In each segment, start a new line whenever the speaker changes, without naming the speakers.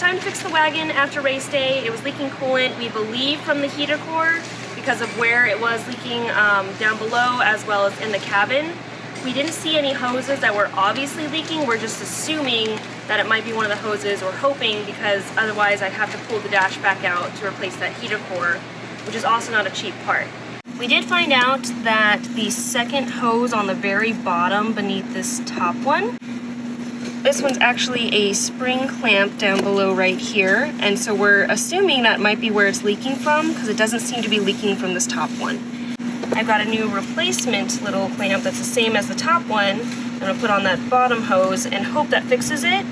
time to fix the wagon after race day. It was leaking coolant, we believe, from the heater core because of where it was leaking down below as well as in the cabin. We didn't see any hoses that were obviously leaking. We're just assuming that it might be one of the hoses, or hoping, because otherwise I'd have to pull the dash back out to replace that heater core, which is also not a cheap part. We did find out that the second hose on the very bottom beneath this top one, this one's actually a spring clamp down below right here, and so we're assuming that might be where it's leaking from, because it doesn't seem to be leaking from this top one. I've got a new replacement little clamp that's the same as the top one. I'm going to put on that bottom hose and hope that fixes it.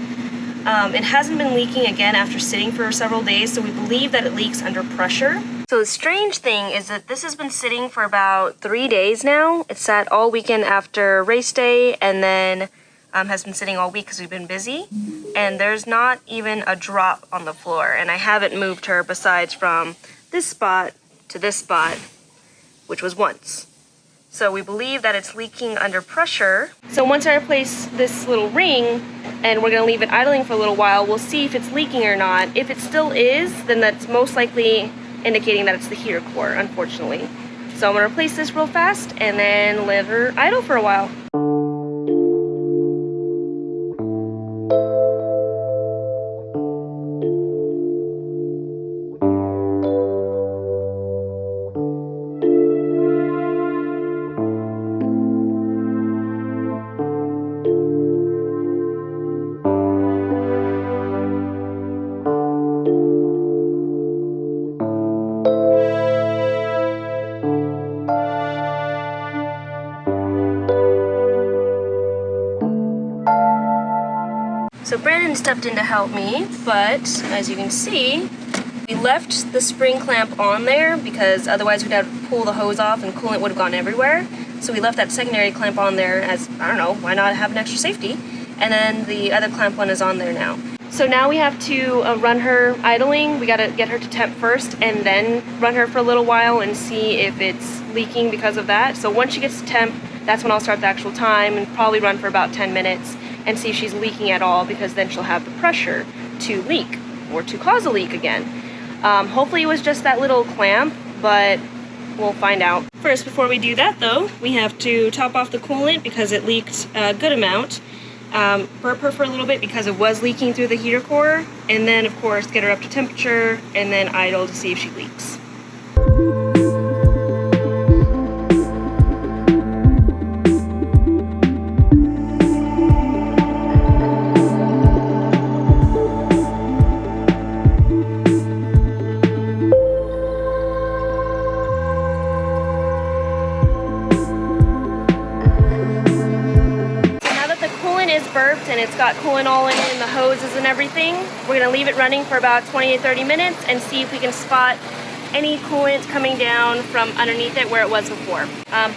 It hasn't been leaking again after sitting for several days, so we believe that it leaks under pressure. So the strange thing is that this has been sitting for about 3 days now. It sat all weekend after race day, and then has been sitting all week because we've been busy. And there's not even a drop on the floor, and I haven't moved her besides from this spot to this spot, which was once. So we believe that it's leaking under pressure. So once I replace this little ring, and we're gonna leave it idling for a little while, we'll see if it's leaking or not. If it still is, then that's most likely indicating that it's the heater core, unfortunately. So I'm gonna replace this real fast and then let her idle for a while. So Brandon stepped in to help me, but as you can see, we left the spring clamp on there because otherwise we'd have to pull the hose off and coolant would have gone everywhere. So we left that secondary clamp on there as, I don't know, why not have an extra safety? And then the other clamp one is on there now. So now we have to run her idling. We gotta get her to temp first and then run her for a little while and see if it's leaking because of that. So once she gets to temp, that's when I'll start the actual time and probably run for about 10 minutes. And see if she's leaking at all, because then she'll have the pressure to leak or to cause a leak again. Hopefully it was just that little clamp, but we'll find out. First, before we do that though, we have to top off the coolant because it leaked a good amount. Burp her for a little bit because it was leaking through the heater core, and then of course get her up to temperature and then idle to see if she leaks. Burped and it's got coolant all in the hoses and everything. We're gonna leave it running for about 20 to 30 minutes and see if we can spot any coolant coming down from underneath it where it was before.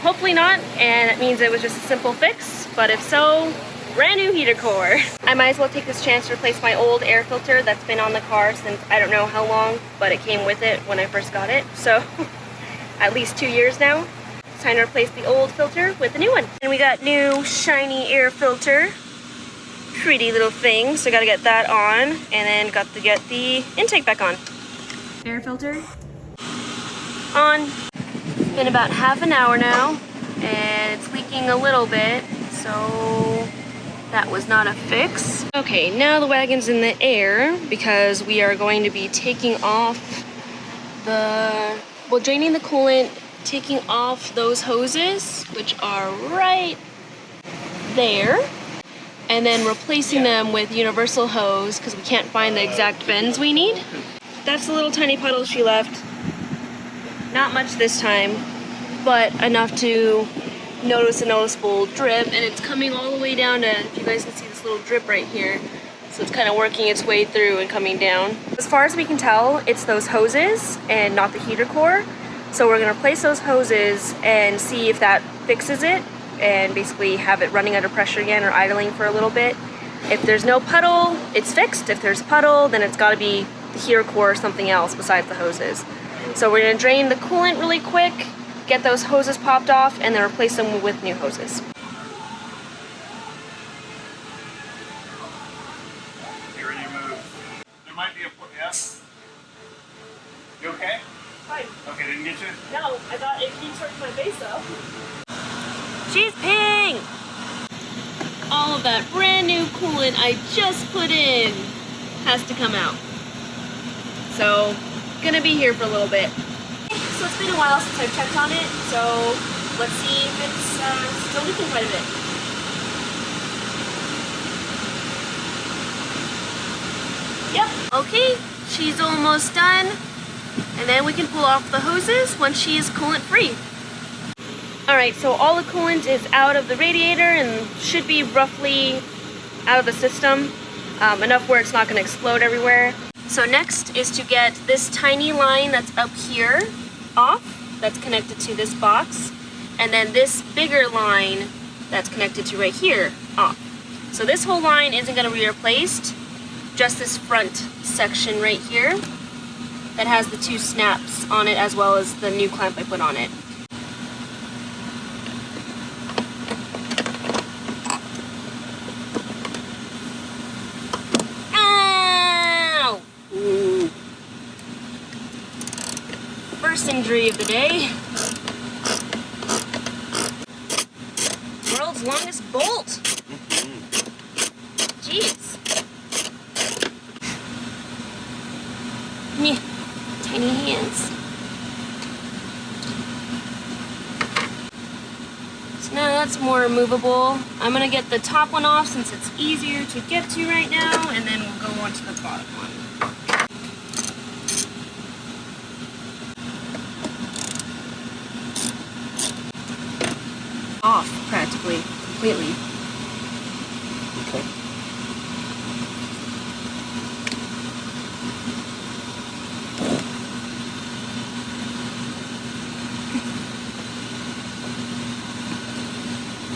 Hopefully not, and it means it was just a simple fix, but if so, brand new heater core. I might as well take this chance to replace my old air filter that's been on the car since I don't know how long, but it came with it when I first got it, so at least 2 years now. It's time to replace the old filter with the new one. And we got new shiny air filter. Pretty little thing, so gotta get that on, and then got to get the intake back on. Air filter on. Been about half an hour now, and it's leaking a little bit, so that was not a fix. Okay, now the wagon's in the air because we are going to be taking off draining the coolant, taking off those hoses, which are right there, and then replacing them with universal hose because we can't find the exact bends we need. That's the little tiny puddle she left. Not much this time, but enough to notice a noticeable drip, and it's coming all the way down to, if you guys can see this little drip right here, so it's kind of working its way through and coming down. As far as we can tell, it's those hoses and not the heater core, so we're going to replace those hoses and see if that fixes it, and basically have it running under pressure again or idling for a little bit. If there's no puddle, it's fixed. If there's puddle, then it's got to be the heater core or something else besides the hoses. So we're going to drain the coolant really quick, get those hoses popped off, and then replace them with new hoses.
Be ready to move. There might be You okay?
Fine.
Okay, didn't get you?
No, I thought it keeps hurting my face though. She's pink! All of that brand new coolant I just put in has to come out. So, gonna be here for a little bit. So it's been a while since I've checked on it, so let's see if it's still leaking quite a bit. Yep, okay, she's almost done. And then we can pull off the hoses once she is coolant free. Alright, so all the coolant is out of the radiator and should be roughly out of the system. Enough where it's not going to explode everywhere. So next is to get this tiny line that's up here off, that's connected to this box, and then this bigger line that's connected to right here off. So this whole line isn't going to be replaced, just this front section right here that has the two snaps on it as well as the new clamp I put on it. Ow! Ooh. First injury of the day. World's longest bolt. Jeez. Meh. Tiny hands. So now that's more removable. I'm gonna get the top one off since it's easier to get to right now, and then we'll go on to the bottom one. Off, practically, completely.
Okay.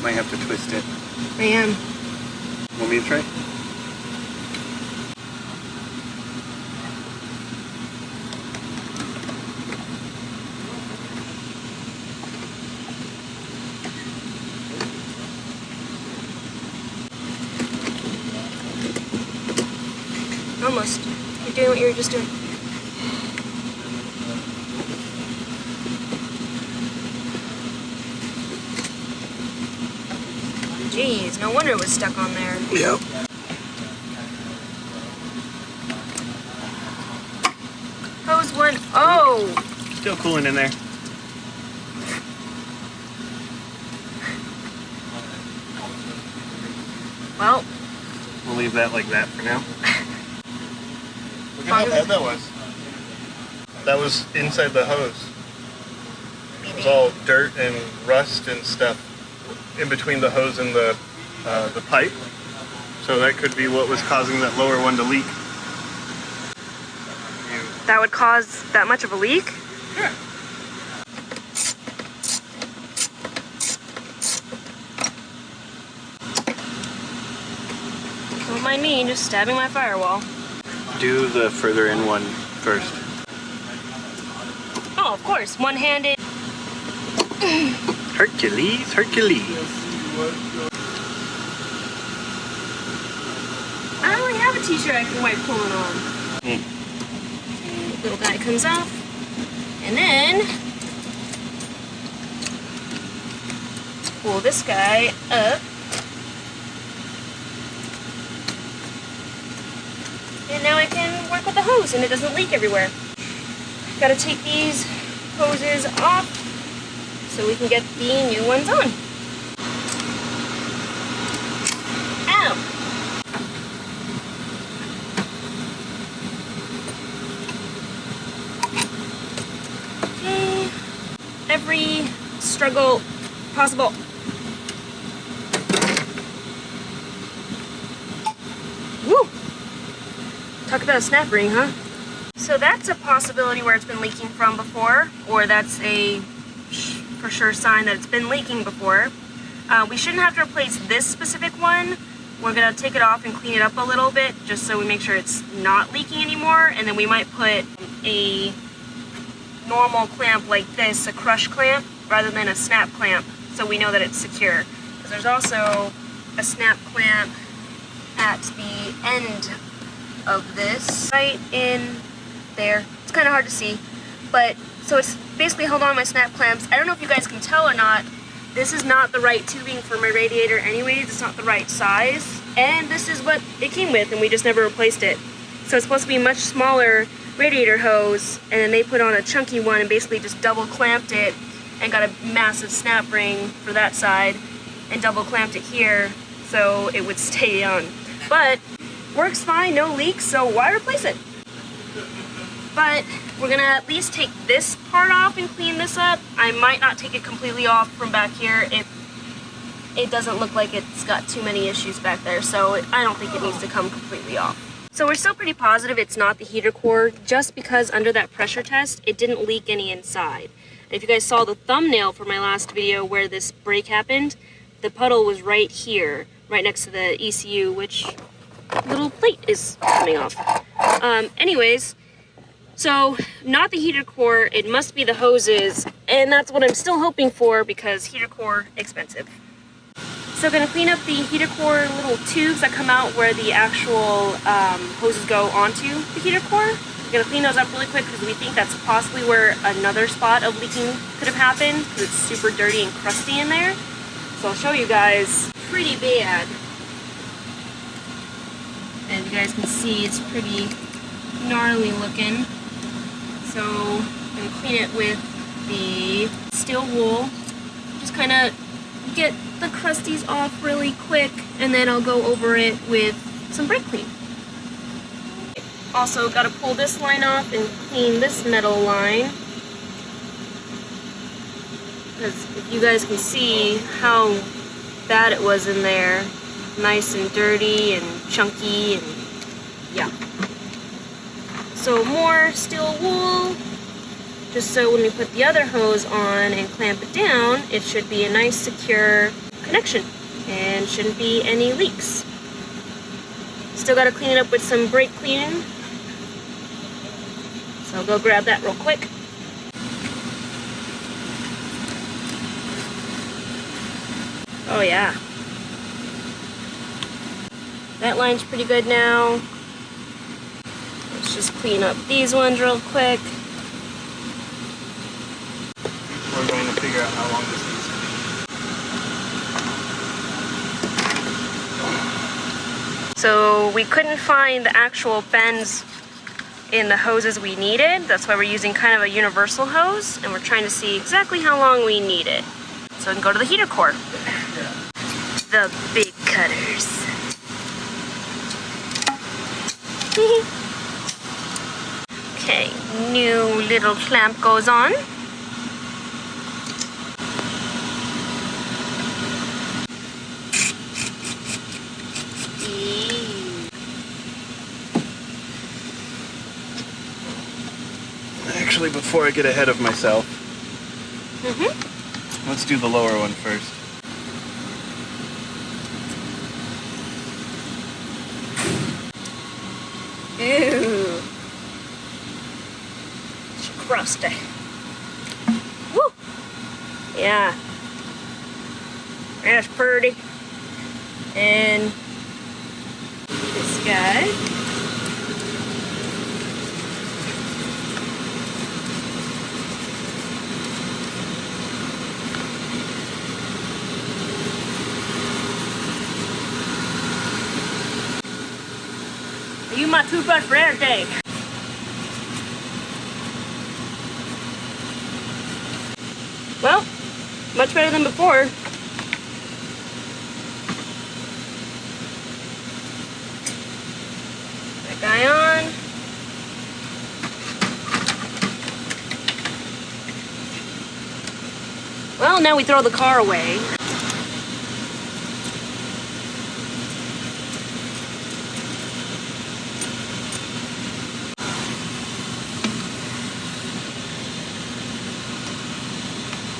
Might have to twist it.
I am.
Want me to try?
Almost. You're doing what you were just doing. Jeez, no wonder it was stuck on there.
Yep.
Hose one. Oh!
Still cooling in there.
Well,
We'll leave that like that for now. Look at how bad that was. That was inside the hose. It was all dirt and rust and stuff in between the hose and the pipe. So that could be what was causing that lower one to leak.
that would cause that much of a leak?
Yeah.
Don't mind me just stabbing my firewall.
Do the further in one first.
Oh, of course, one-handed.
Hercules, Hercules.
I don't really have a t-shirt I can wipe coolant on. Little guy comes off, and then pull this guy up. And now I can work with the hose and it doesn't leak everywhere. Gotta take these hoses off so we can get the new ones on. Ow! Okay. Every struggle possible. Woo! Talk about a snap ring, huh? So that's a possibility where it's been leaking from before, or that's a for sure sign that it's been leaking before. We shouldn't have to replace this specific one. We're gonna take it off and clean it up a little bit just so we make sure it's not leaking anymore, and then we might put a normal clamp like this, a crush clamp, rather than a snap clamp, so we know that it's secure. Because there's also a snap clamp at the end of this, right in there. It's kind of hard to see, but so it's basically held on my snap clamps. I don't know if you guys can tell or not. This is not the right tubing for my radiator anyways. It's not the right size, and this is what it came with, and we just never replaced it. So it's supposed to be a much smaller radiator hose, and then they put on a chunky one and basically just double clamped it and got a massive snap ring for that side and double clamped it here so it would stay on. But works fine, no leaks, so why replace it? But we're gonna at least take this part off and clean this up. I might not take it completely off from back here if it doesn't look like it's got too many issues back there, so I don't think it needs to come completely off. So we're still pretty positive it's not the heater core, just because under that pressure test, it didn't leak any inside. And if you guys saw the thumbnail for my last video where this break happened, the puddle was right here, right next to the ECU, which little plate is coming off. Anyways, so not the heater core, it must be the hoses, and that's what I'm still hoping for because heater core expensive. So gonna clean up the heater core little tubes that come out where the actual hoses go onto the heater core. We're gonna clean those up really quick because we think that's possibly where another spot of leaking could have happened because it's super dirty and crusty in there. So I'll show you guys. Pretty bad. As you guys can see, it's pretty gnarly looking. So I'm gonna clean it with the steel wool. Just kind of get the crusties off really quick, and then I'll go over it with some brake clean. Also got to pull this line off and clean this metal line, because if you guys can see how bad it was in there, nice and dirty and chunky, and yeah. So more steel wool, just so when we put the other hose on and clamp it down, it should be a nice secure connection and shouldn't be any leaks. Still got to clean it up with some brake cleaning, so I'll go grab that real quick. Oh yeah, that line's pretty good now. Let's just clean up these ones real quick.
We're going to figure out how long this needs to be.
So we couldn't find the actual bends in the hoses we needed. That's why we're using kind of a universal hose, and we're trying to see exactly how long we need it. So we can go to the heater core. The big cutters. Okay, new little clamp goes on.
Actually, before I get ahead of myself, let's do the lower one first.
Ew. It's crusty. Woo! Yeah. That's pretty. And this guy. I use my toothbrush for everything. Well, much better than before. That guy on. Well, now we throw the car away.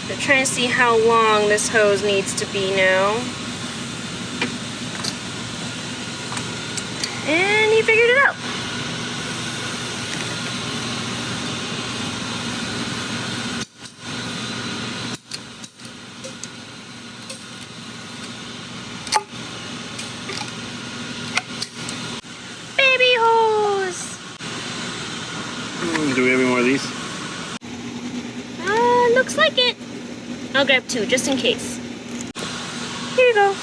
I'm trying to see how long this hose needs to be now. And he figured it out. Baby hose. I'll grab 2 just in case. Here you go.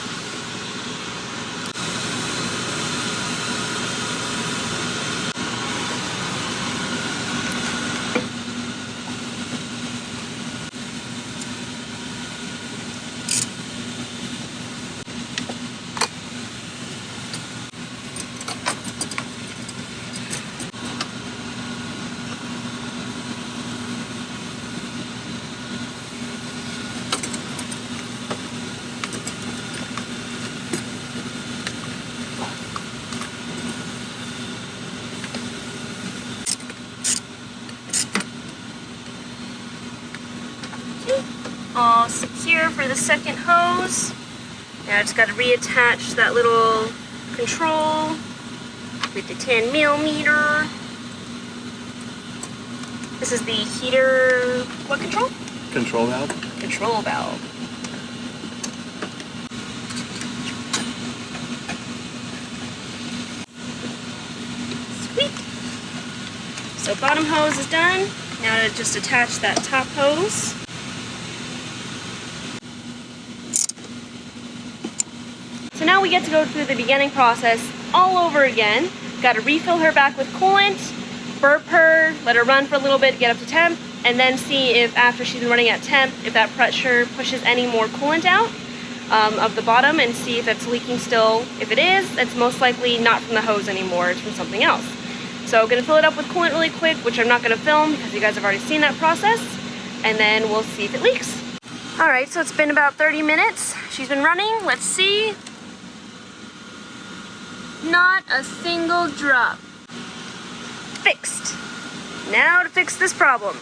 All secure for the second hose. Now I just got to reattach that little control with the 10 millimeter. This is the heater, what control?
Control valve.
Control valve. Sweet. So bottom hose is done. Now to just attach that top hose. So now we get to go through the beginning process all over again. Got to refill her back with coolant, burp her, let her run for a little bit, get up to temp, and then see if after she's been running at temp, if that pressure pushes any more coolant out of the bottom, and see if it's leaking still. If it is, it's most likely not from the hose anymore, it's from something else. So I'm going to fill it up with coolant really quick, which I'm not going to film because you guys have already seen that process, and then we'll see if it leaks. Alright, so it's been about 30 minutes. She's been running. Let's see. Not a single drop. Fixed. Now to fix this problem.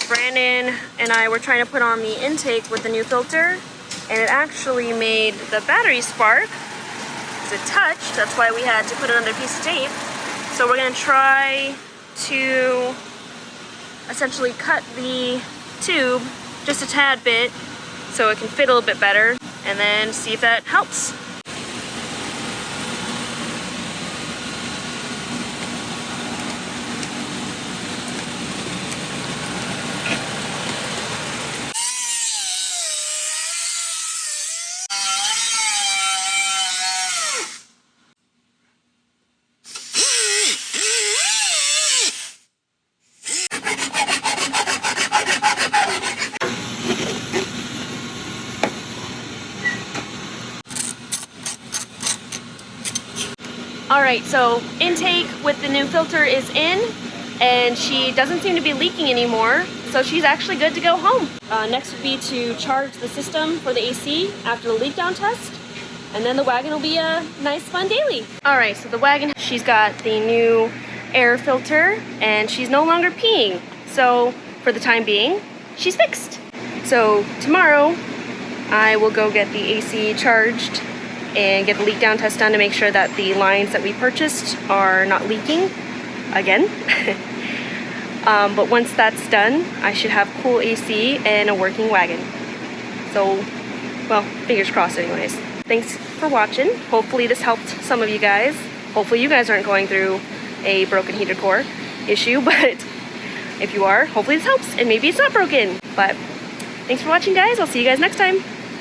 Brandon and I were trying to put on the intake with the new filter, and it actually made the battery spark. It's a touch, that's why we had to put another piece of tape. So we're gonna try to essentially cut the tube just a tad bit so it can fit a little bit better, and then see if that helps. Alright, so intake with the new filter is in, and she doesn't seem to be leaking anymore, so she's actually good to go home. Next would be to charge the system for the AC after the leak down test, and then the Wagon will be a nice fun daily. Alright, so the Wagon, she's got the new air filter, and she's no longer peeing, so for the time being, she's fixed. So tomorrow, I will go get the AC charged and get the leak down test done to make sure that the lines that we purchased are not leaking again. But once that's done, I should have cool AC and a working Wagon. So, well, fingers crossed anyways. Thanks for watching. Hopefully this helped some of you guys. Hopefully you guys aren't going through a broken heater core issue, but if you are, hopefully this helps, and maybe it's not broken. But thanks for watching, guys. I'll see you guys next time.